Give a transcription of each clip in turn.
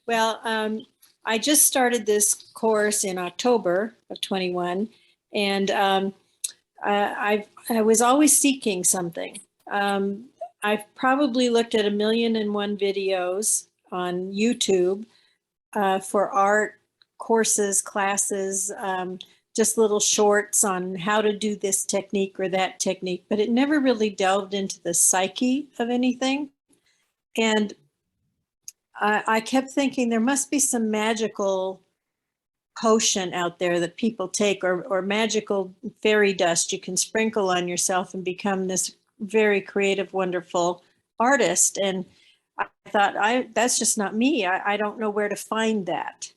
Well, I just started this course in October of 21, and I was always seeking something. I've probably looked at 1,000,001 videos on YouTube for art courses, classes, just little shorts on how to do this technique or that technique, but it never really delved into the psyche of anything. And I kept thinking there must be some magical potion out there that people take, or magical fairy dust you can sprinkle on yourself and become this very creative, wonderful artist. And I thought, that's just not me. I don't know where to find that.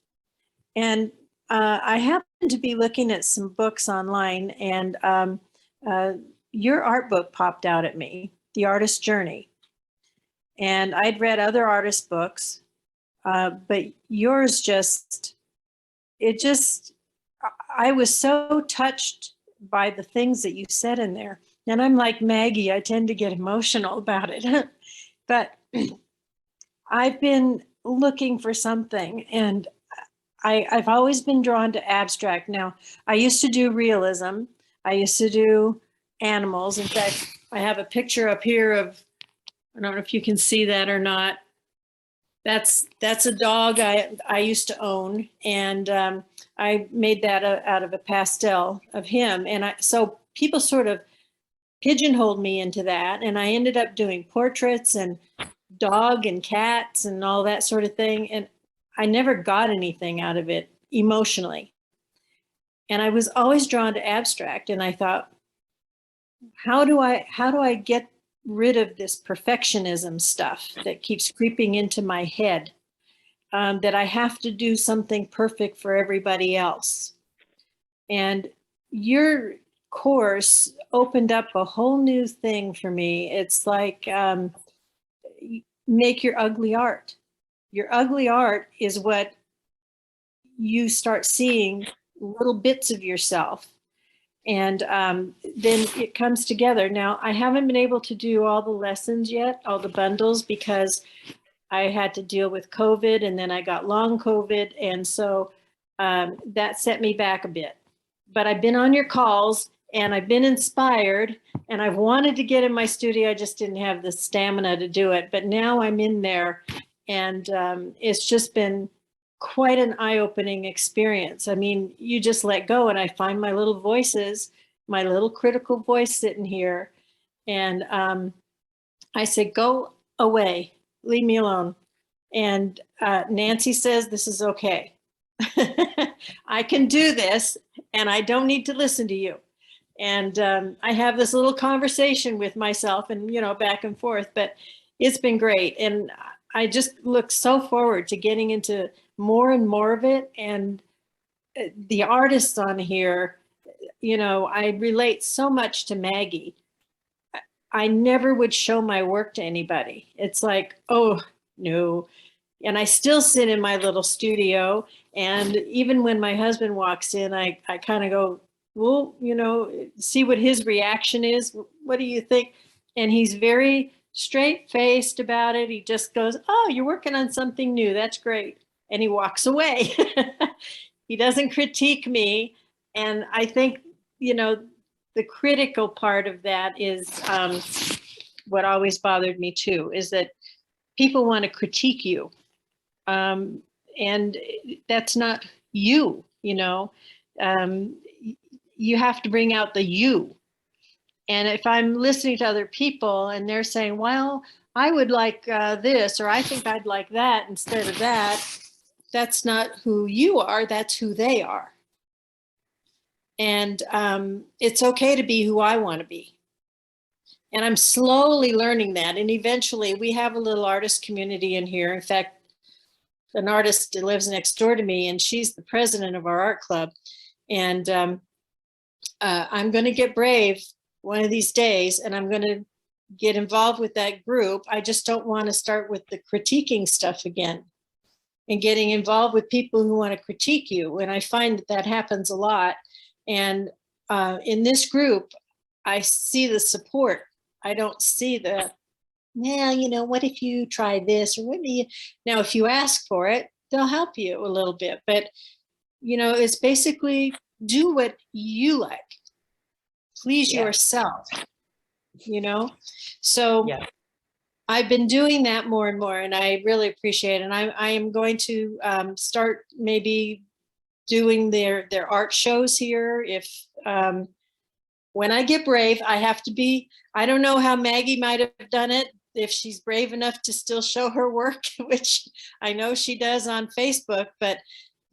And I happened to be looking at some books online, and your art book popped out at me, The Artist's Journey. And I'd read other artist books, but yours I was so touched by the things that you said in there. And I'm like Maggie, I tend to get emotional about it. But I've been looking for something, and I've always been drawn to abstract. Now, I used to do realism. I used to do animals. In fact, I have a picture up here of, I don't know if you can see that or not. That's a dog I used to own, and I made that out of a pastel of him. And so people sort of pigeonholed me into that, and I ended up doing portraits and dog and cats and all that sort of thing. And I never got anything out of it emotionally. And I was always drawn to abstract, and I thought, how do I get rid of this perfectionism stuff that keeps creeping into my head, that I have to do something perfect for everybody else? And your course opened up a whole new thing for me. It's like, make your ugly art. Your ugly art is what you start seeing little bits of yourself. And then it comes together. Now, I haven't been able to do all the lessons yet, all the bundles, because I had to deal with COVID, and then I got long COVID. And so that set me back a bit. But I've been on your calls, and I've been inspired, and I've wanted to get in my studio. I just didn't have the stamina to do it. But now I'm in there, and it's just been quite an eye-opening experience. I mean, you just let go, and I find my little voices, my little critical voice sitting here, and I said, go away, leave me alone. And Nancy says, this is okay. I can do this, and I don't need to listen to you. And I have this little conversation with myself, and, back and forth, but it's been great. And I just look so forward to getting into more and more of it. And the artists on here, I relate so much to Maggie. I never would show my work to anybody. It's like, oh, no. And I still sit in my little studio. And even when my husband walks in, I kind of go, well, see what his reaction is. What do you think? And he's very straight-faced about it. He just goes, oh, you're working on something new. That's great. And he walks away. He doesn't critique me. And I think, the critical part of that is what always bothered me too, is that people want to critique you. And that's not you, you have to bring out the you. And if I'm listening to other people and they're saying, well, I would like this, or I think I'd like that instead of that, that's not who you are, that's who they are. And it's okay to be who I want to be. And I'm slowly learning that. And eventually we have a little artist community in here. In fact, an artist lives next door to me, and she's the president of our art club. And I'm going to get brave one of these days, and I'm going to get involved with that group. I just don't want to start with the critiquing stuff again and getting involved with people who want to critique you. And I find that happens a lot. And in this group, I see the support. I don't see the, what if you try this? Or what do you, now, if you ask for it, they'll help you a little bit. But, you know, it's basically do what you like. Please yourself, you know? So I've been doing that more and more, and I really appreciate it. And I am going to start maybe doing their art shows here. If when I get brave, I have to be, I don't know how Maggie might have done it, if she's brave enough to still show her work, which I know she does on Facebook, but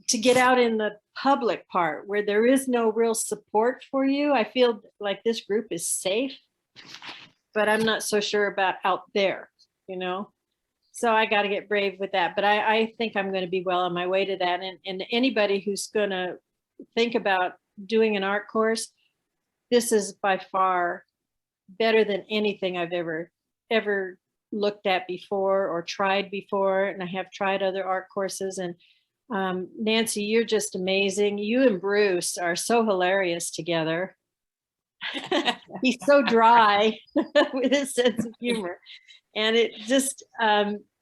to get out in the public part where there is no real support for you, I feel like this group is safe, but I'm not so sure about out there, you know? So I got to get brave with that. But I think I'm going to be well on my way to that. And anybody who's going to think about doing an art course, this is by far better than anything I've ever looked at before or tried before. And I have tried other art courses. And Nancy, you're just amazing. You and Bruce are so hilarious together. He's so dry with his sense of humor. And it just,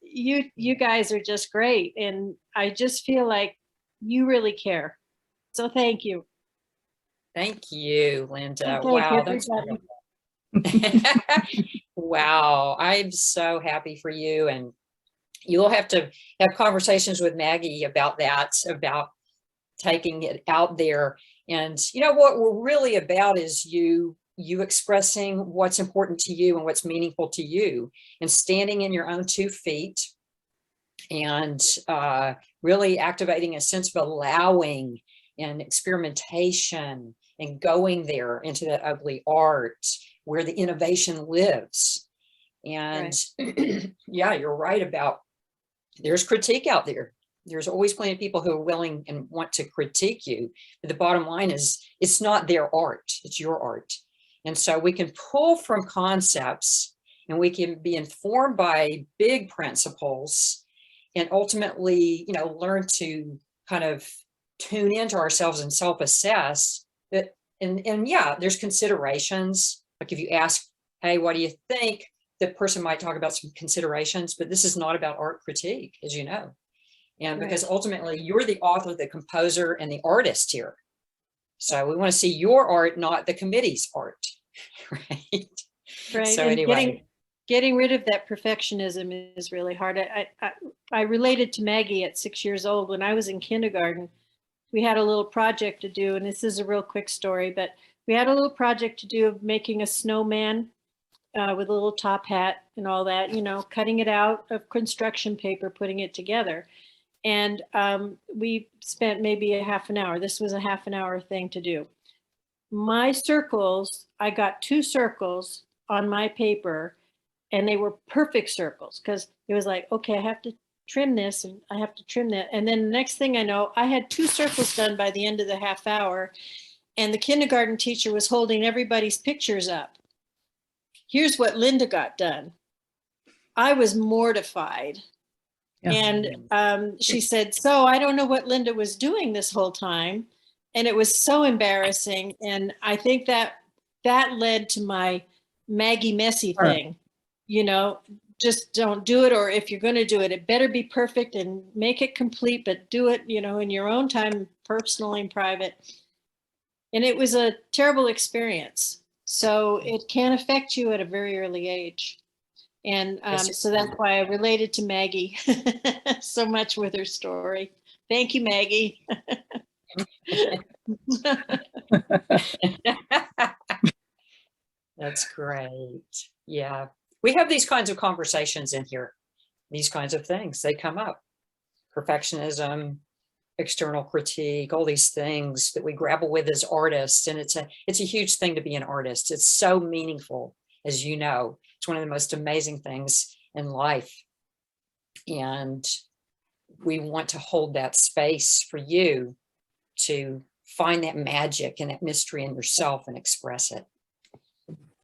you guys are just great. And I just feel like you really care. So thank you. Thank you, Linda. Okay, wow. That's wow. I'm so happy for you. And you'll have to have conversations with Maggie about that, about taking it out there. And you know what we're really about is you expressing what's important to you and what's meaningful to you, and standing in your own 2 feet, and really activating a sense of allowing and experimentation, and going there into that ugly art where the innovation lives. And yeah, you're right about there's critique out there. There's always plenty of people who are willing and want to critique you. But the bottom line is it's not their art, it's your art. And so we can pull from concepts, and we can be informed by big principles, and ultimately, you know, learn to kind of tune into ourselves and self-assess that. And yeah, there's considerations. Like if you ask, hey, what do you think? The person might talk about some considerations, but this is not about art critique, as you know. And because ultimately you're the author, the composer, and the artist here. So we want to see your art, not the committee's art, right? Right. So and anyway. Getting rid of that perfectionism is really hard. I related to Maggie at 6 years old. When I was in kindergarten, we had a little project to do, and this is a real quick story, but we had a little project to do of making a snowman with a little top hat and all that, you know, cutting it out of construction paper, putting it together. And we spent maybe a half an hour. This was a half an hour thing to do. My circles, I got 2 circles on my paper, and they were perfect circles, because it was like, okay, I have to trim this and I have to trim that. And then the next thing I know, I had 2 circles done by the end of the half hour, and the kindergarten teacher was holding everybody's pictures up. Here's what Linda got done. I was mortified. Yeah. And she said, so I don't know what Linda was doing this whole time. And it was so embarrassing. And I think that led to my Maggie Messy thing, you know, just don't do it. Or if you're going to do it, it better be perfect and make it complete, but do it, you know, in your own time, personally and private. And it was a terrible experience. So it can affect you at a very early age. And so that's why I related to Maggie so much with her story. Thank you, Maggie. That's great. Yeah. We have these kinds of conversations in here. These kinds of things, they come up. Perfectionism, external critique, all these things that we grapple with as artists. And it's a huge thing to be an artist. It's so meaningful, as you know. It's one of the most amazing things in life. And we want to hold that space for you to find that magic and that mystery in yourself and express it.